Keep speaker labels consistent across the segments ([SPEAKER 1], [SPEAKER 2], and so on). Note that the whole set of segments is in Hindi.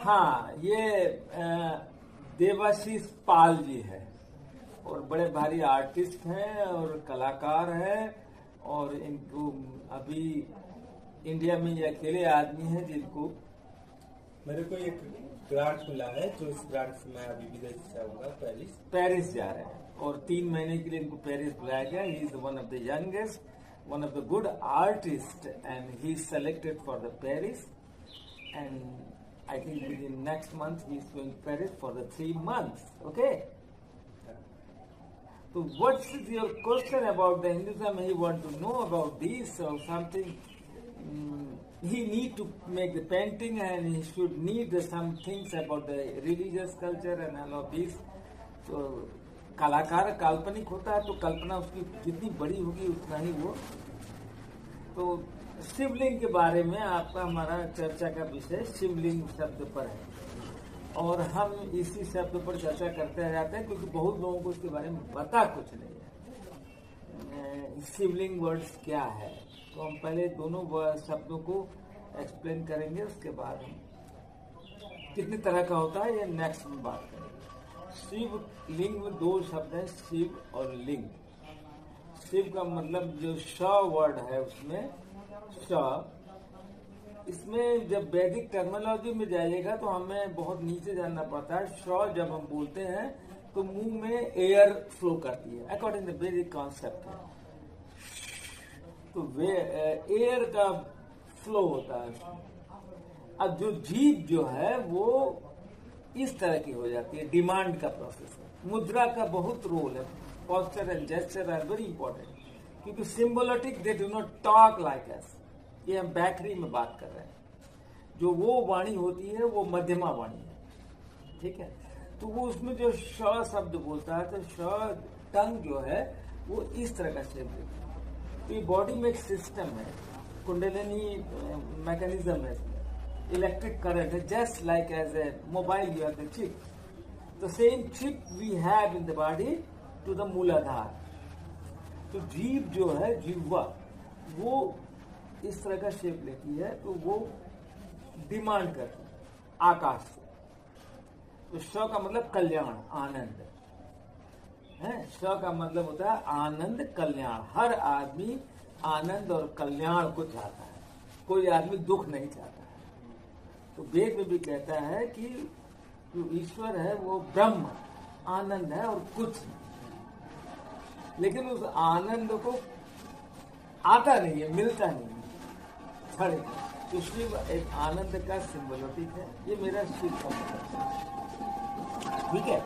[SPEAKER 1] हाँ, ये देवाशीष पाल जी है और बड़े भारी आर्टिस्ट हैं और कलाकार हैं और इनको अभी इंडिया में ये अकेले आदमी हैं जिनको
[SPEAKER 2] मेरे को एक ग्रांट मिला है, जो इस ग्रांट से मैं अभी विदेश जाऊंगा,
[SPEAKER 1] पेरिस जा रहे हैं और 3 महीने के लिए इनको पेरिस बुलाया गया। He is one of the youngest, one of the good artist and he is selected for the Paris and I think within next month he is going to Paris for the 3 months. Okay. So what's your question about the Hinduism? He want to know about this or something. He need to make the painting and he should need some things about the religious culture and all of this. So कलाकार काल्पनिक होता है तो कल्पना उसकी जितनी बड़ी होगी उतना ही वो। तो शिवलिंग के बारे में आपका हमारा चर्चा का विषय शिवलिंग शब्द पर है और हम इसी शब्द पर चर्चा करते जाते हैं क्योंकि बहुत लोगों को इसके बारे में पता कुछ नहीं है। शिवलिंग वर्ड्स क्या है, तो हम पहले दोनों शब्दों को एक्सप्लेन करेंगे, उसके बाद हम कितनी तरह का होता है ये नेक्स्ट में बात करेंगे। शिव लिंग में 2 शब्द हैं, शिव और लिंग। शिव का मतलब जो श वर्ड है उसमें श, इसमें जब वैदिक टर्मिनोलॉजी में जाइएगा तो हमें बहुत नीचे जानना पड़ता है। श जब हम बोलते हैं तो मुंह में एयर फ्लो करती है अकॉर्डिंग टू वैदिक कॉन्सेप्ट है, तो एयर का फ्लो होता है। अब जो जीभ जो है वो इस तरह की हो जाती है, डिमांड का प्रोसेस है। मुद्रा का बहुत रोल है, posture and gesture are very important क्योंकि symbolic they do not talk like us। ये हम बैकरी में बात कर रहे हैं। जो वो वाणी होती है वो मध्यमा वाणी है, ठीक है। तो वो उसमें जो श शब्द बोलता है तो श टंग जो है वो इस तरह का शेप देता है। तो ये बॉडी में एक सिस्टम है, कुंडलिनी मैकेनिज्म है, इलेक्ट्रिक करंट है, just like as a mobile you have the chip, the same chip we have in the body to the Muladhara. तो जीव जो है, जीवा, वो इस तरह का शेप लेती है, तो वो डिमांड करती है आकाश से। तो श का मतलब कल्याण, आनंद है। श का मतलब होता है आनंद, कल्याण। हर आदमी आनंद और कल्याण को चाहता है, कोई आदमी दुख नहीं चाहता है। तो वेद में भी कहता है कि जो ईश्वर है वो ब्रह्म आनंद है और कुछ नहीं, लेकिन उस आनंद को आता नहीं है, मिलता नहीं है, छड़े। तो शिव एक आनंद का सिंबोलिक है, ये मेरा शिव का मतलब है, ठीक है।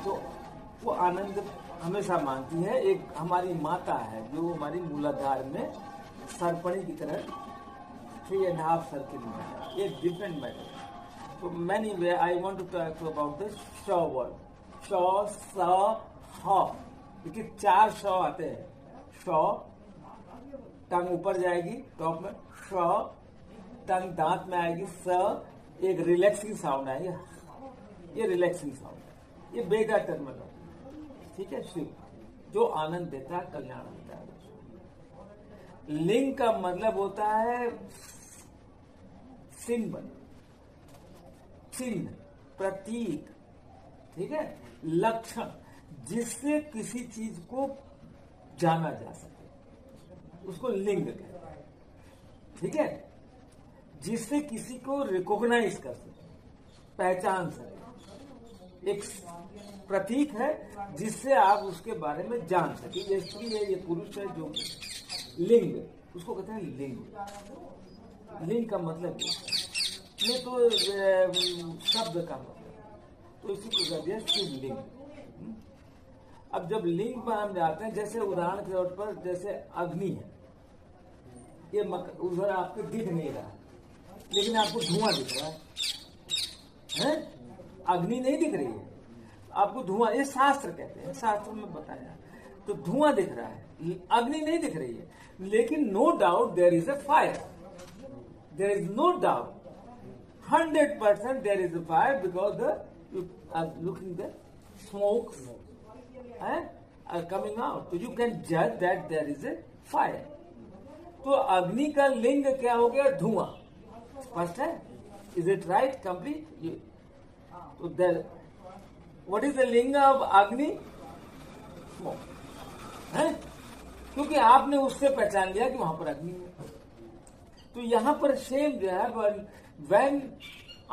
[SPEAKER 1] तो वो आनंद हमेशा मानती है। एक हमारी माता है जो हमारी मूलाधार में सर्पणी की तरह 3.5 सर्किल में है, ये डिफरेंट मैटर। तो many way I want to talk about the श वर्ड। श, स, ह, देखिए 4 श आते हैं। श टंग ऊपर जाएगी टॉप में, श टंग दांत में आएगी, स एक रिलैक्सिंग साउंड आएगी, ये रिलैक्सिंग साउंड है, ये वेदा टर्मिनोलॉजी, ठीक है। शिव जो आनंद देता है, कल्याण देता है। लिंग का मतलब होता है सिंबल, चिन्ह, प्रतीक, ठीक है, लक्षण, जिससे किसी चीज को जाना जा सके, उसको लिंग कहते हैं, ठीक है। जिससे किसी को रिकॉग्नाइज कर सके, पहचान सके, एक प्रतीक है जिससे आप उसके बारे में जान सके, ये स्त्री है, ये पुरुष है, जो लिंग, उसको कहते हैं लिंग। लिंग का मतलब ये तो शब्द का मतलब, तो इसी को कह दिया शिवलिंग। अब जब लिंग पर हम जाते हैं, जैसे उदाहरण के तौर पर जैसे अग्नि है, ये उधर आपको दिख नहीं रहा लेकिन आपको धुआं दिख रहा है? अग्नि नहीं दिख रही है आपको, धुआं, ये शास्त्र कहते हैं, शास्त्र में बताया। तो धुआं दिख रहा है, अग्नि नहीं दिख रही है, लेकिन no doubt there is a fire, there is no doubt 100% there is a fire because you are looking the smoke are coming out, so you can judge that there is a fire. तो अग्नि का लिंग क्या हो गया? धुआं। स्पष्ट है? Is it right? Complete? तो व्हाट इज द लिंग ऑफ अग्नि? स्मोक है, क्योंकि आपने उससे पहचान लिया कि वहां पर अग्नि है। तो यहां पर सेम जो है, when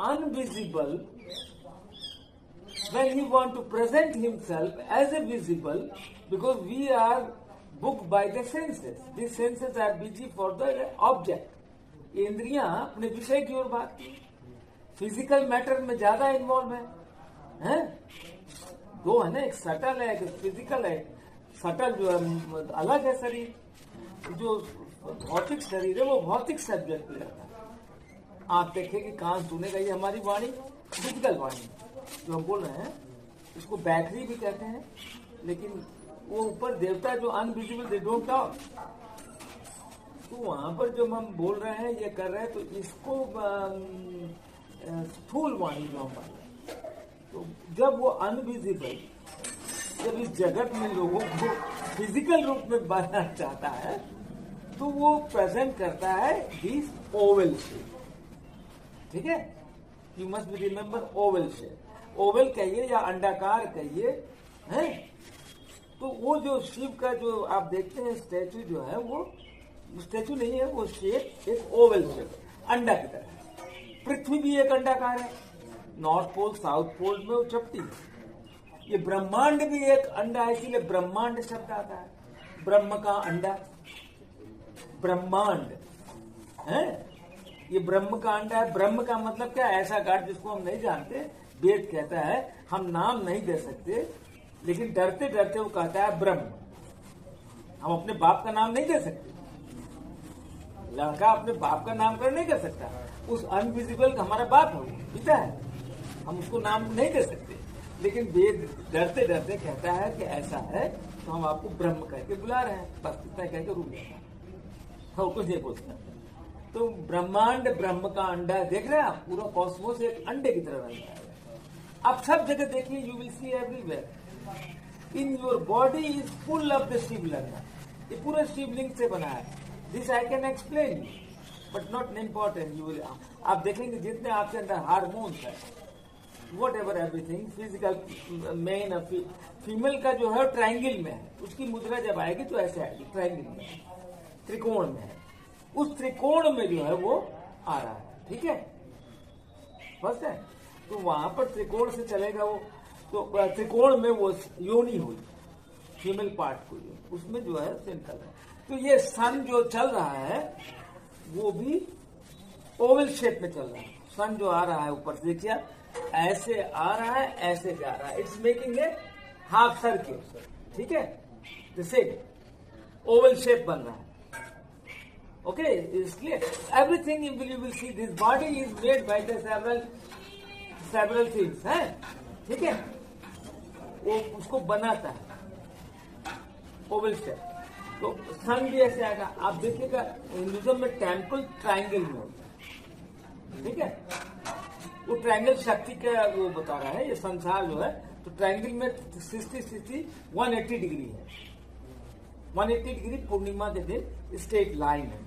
[SPEAKER 1] invisible, when he want to present himself as a visible, because we are booked by the senses. These senses are busy for the object. इंद्रियां अपने विषय की ओर भागती है, फिजिकल मैटर में ज्यादा इन्वॉल्व है? दो है ना, एक सटल है, एक फिजिकल है। सटल जो है अलग है शरीर, जो भौतिक शरीर है वो भौतिक सब्जेक्ट पे रहता है। आंख देखेगी, कान सुनेगा, ये हमारी वाणी फिजिकल वाणी जो हम बोल रहे हैं, इसको बैटरी भी कहते हैं। लेकिन वो ऊपर देवता जो अनविजिबल, दे डोंट टॉक। तो वहां पर जब हम बोल रहे हैं, ये कर रहे हैं, तो इसको स्थूल वाणी जो हम बोल, तो जब वो अनविजिबल, जब इस जगत में लोगों को फिजिकल रूप में बनाना चाहता है, तो वो प्रेजेंट करता है दिस ओवल शेप। ठीक है, you must be remember Oval shape. Oval कहिए या अंडाकार कहिए, है? तो वो जो शिव का जो आप देखते हैं स्टैचू जो है, वो स्टैचू नहीं है, वो शेप एक ओवल शेप, अंडा की तरह है। पृथ्वी भी एक अंडाकार है, नॉर्थ पोल साउथ पोल में वो चपटी है। ये ब्रह्मांड भी एक अंडा है, इसीलिए ब्रह्मांड शब्द आता है। ब्रह्म का अंडा, ब्रह्मांड है, ये ब्रह्म का अंडा है। ब्रह्म का मतलब क्या? ऐसा गाढ़ जिसको हम नहीं जानते। वेद कहता है हम नाम नहीं दे सकते, लेकिन डरते डरते वो कहता है ब्रह्म। हम अपने बाप का नाम नहीं दे सकते, लड़का अपने बाप का नामकरण नहीं कर सकता। उस अनविजिबल का हमारा बाप है, वो पिता है, हम उसको नाम नहीं दे सकते। लेकिन वेद डरते डरते कहता है कि ऐसा है, तो हम आपको ब्रह्म कह के बुला रहे हैं, बस इतना कह के रुक जाता है, और कुछ नहीं बोलता। तो ब्रह्मांड ब्रह्म का अंडा, देख रहे हैं आप, पूरा कॉस्मोस एक अंडे की तरह बनता है। आप सब जगह देखिए, you will see everywhere in your body is full of the Shivling. ये पूरा शिवलिंग से बना है। This I can explain, but not important. You will, आप देखेंगे जितने आपके अंदर हार्मोन्स है, whatever everything, physical, men female का जो है ट्रायंगल में है, उसकी मुद्रा जब आएगी तो ऐसे आएगी, ट्रायंगल में, त्रिकोण में है। उस त्रिकोण में जो है वो आ रहा है, ठीक है, बस है। तो वहां पर त्रिकोण से चलेगा वो, तो त्रिकोण में वो योनि हुई, फीमेल पार्ट को, उसमें जो है सेंट्रल है। तो ये सन जो चल रहा है वो भी ओवल शेप में चल रहा है। सन जो आ रहा है ऊपर से, देखिए ऐसे आ रहा है, ऐसे जा रहा है, it's making a half circle, ठीक है, जैसे ओवल शेप बन रहा है। Okay, is clear. Everything you will see, this body is made by the several things, है, ठीक है, वो उसको बनाता है ओवल शेप। तो सन भी ऐसे आएगा। आप देखिएगा हिंदुज्म में टेम्पल ट्रायंगल में होता है, ठीक है, वो ट्रायंगल शक्ति का वो बता रहा है। ये संसार जो है, तो ट्रायंगल में 60 180 डिग्री है। 180 डिग्री पूर्णिमा के दिन स्ट्रेट लाइन है,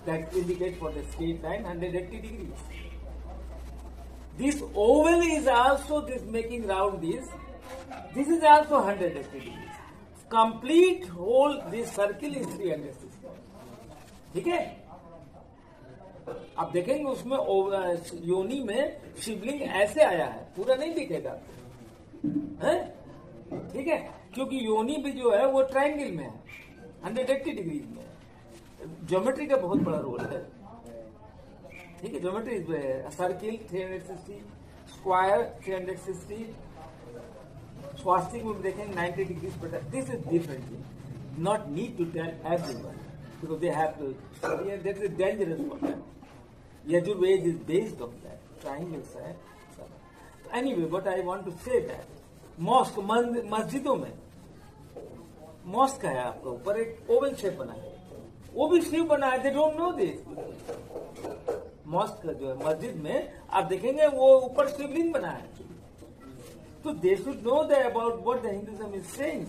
[SPEAKER 1] that indicate for the straight line 180 degrees. This oval is also this making round this. This is also 180 degrees. Complete whole this circle is 360. ठीक है? आप देखेंगे उसमें योनि में शिवलिंग ऐसे आया है, पूरा नहीं दिखेगा, हैं? ठीक है, क्योंकि योनि भी जो है वो ट्रायंगल में है, 180 डिग्री में। ज्योमेट्री का बहुत बड़ा रोल है, ठीक है। ज्योमेट्री सर्किल 360, स्क्वायर 360, स्वास्तिक में देखेंगे 90 डिग्रीज पर। This is different, not need to tell everyone because they have to study and that is dangerous for that. Yajurveda is based on that, triangles है। Anyway, but I want to say that mosque, मस्जिदों में मॉस्क है, आपका ऊपर एक ओवल शेप बना है, वो भी शिव बना है। They don't know this. Mosque जो है मस्जिद में आप देखेंगे वो ऊपर शिवलिंग बना है, तो they should know that about what the Hinduism is saying.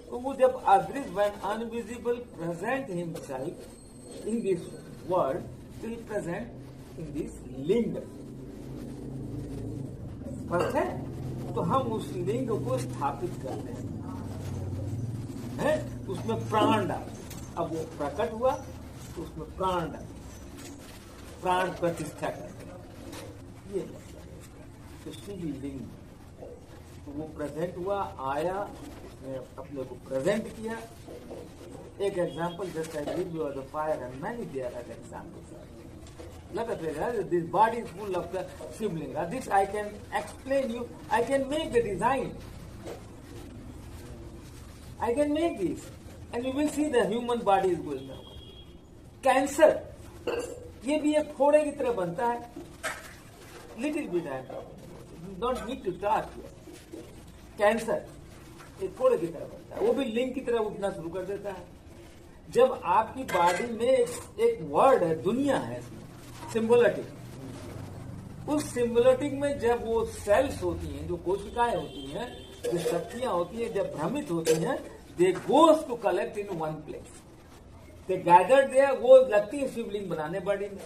[SPEAKER 1] तो वो जब अदृश्य, when invisible present himself in this world, तो ही प्रेजेंट इन दिस लिंग। फर्क है। तो हम उस लिंग को स्थापित करते हैं, उसमें प्राण डालते। अब वो प्रकट हुआ तो उसमें प्राण डालते, प्राण प्रतिष्ठा करते हैं, ये मतलब है इसका। तो शिवलिंग, तो वो प्रेजेंट हुआ, आया, उसने अपने को प्रेजेंट किया। एक example just I give you the fire and many there are examples. Look at it, this body is full of the Shivlinga. This I can explain you. I can make the design. I can make this, and you will see the human body is going down. Cancer, ये भी एक फोड़े की तरह बनता है. Little bit I am talking. You don't need to start here. Cancer एक फोड़े की तरह बनता है, वो भी लिंग की तरह उठना शुरू कर देता है. जब आपकी बॉडी में एक वर्ड है, दुनिया है, सिम्बोलिटिक, उस सिम्बोलिटिक में जब वो सेल्स होती हैं, जो कोशिकाएं होती हैं, जो शक्तियां होती हैं, जब भ्रमित होती हैं, they goes to collect in one place, they gather there, वो लगती है शिवलिंग बनाने बॉडी में.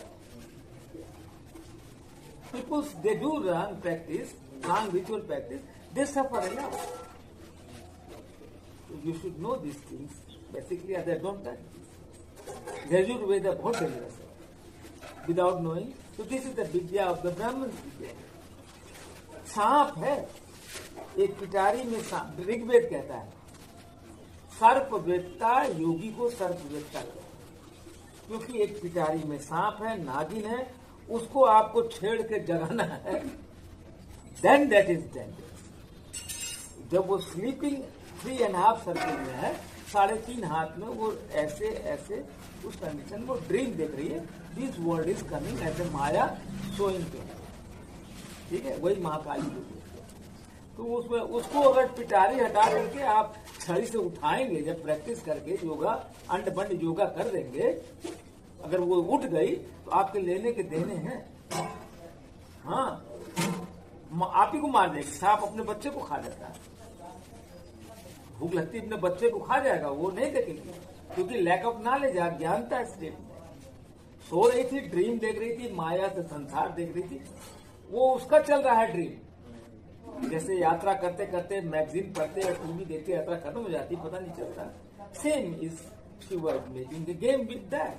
[SPEAKER 1] Peoples they do run practice, long ritual practice, they suffer a lot. You should know this things basically, other don't touch. Yajurveda बहुत डेंजरस है without knowing. So this is the vidya of the Brahman vidya. सांप है, एक पिटारी में सांप, ऋग्वेद कहता है सर्पवेत्ता योगी को सर्पवेत्ता कहता है, क्योंकि एक पिटारी में सांप है, नागिन है, उसको आपको छेड़ के जगाना है, then that is dangerous. जब वो स्लीपिंग 3.5 सर्कल में है, 3.5 हाथ में, वो ऐसे ऐसे उस कंडीशन में ड्रीम देख रही है, this world is coming as a maya showing to, ठीक है, वही महाकाली होती है. तो उसमें उसको अगर पिटारी हटा करके आप छड़ी से उठाएंगे, जब प्रैक्टिस करके योगा अंड बंड योगा कर देंगे, अगर वो उठ गई तो आपके लेने के देने हैं. हाँ, आप ही को मार देगी. सांप अपने बच्चे को खा जाता है, भूख लगती अपने बच्चे को खा जाएगा, वो नहीं देखेगी, क्योंकि लैक ऑफ नॉलेज, अज्ञानता स्टेट में. सो रही थी, ड्रीम देख रही थी, माया से संसार देख रही थी, वो उसका चल रहा है ड्रीम. जैसे यात्रा करते करते मैगजीन पढ़ते या टीवी देखते यात्रा खत्म हो जाती, पता नहीं चलता. Same is she was making the game with that.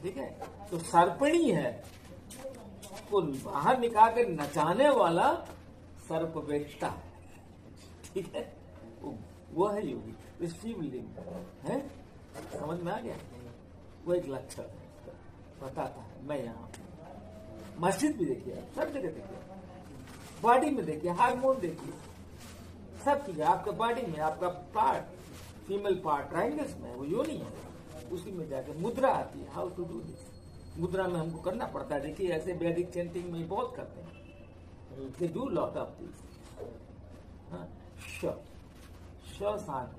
[SPEAKER 1] ठीक है, तो सर्पणी है, को बाहर निकाल कर नचाने वाला सर्पवेत्ता, ठीक है, वो है योगी. शिवलिंग है, समझ में आ गया. वो एक लक्षण बताता है. मैं यहाँ मस्जिद भी देखिए, सब जगह देखिए, बॉडी में देखिए, हार्मोन देखिए, सब चीजें आपका बॉडी में, आपका पार्ट, फीमेल पार्ट ट्रायंगल्स में, वो योनि है, उसी में जाकर मुद्रा आती है. हाउ टू डू दिस, मुद्रा में हमको करना पड़ता है. देखिए ऐसे वैदिक चैंटिंग में बहुत करते हैं, they do lot of this. श शांत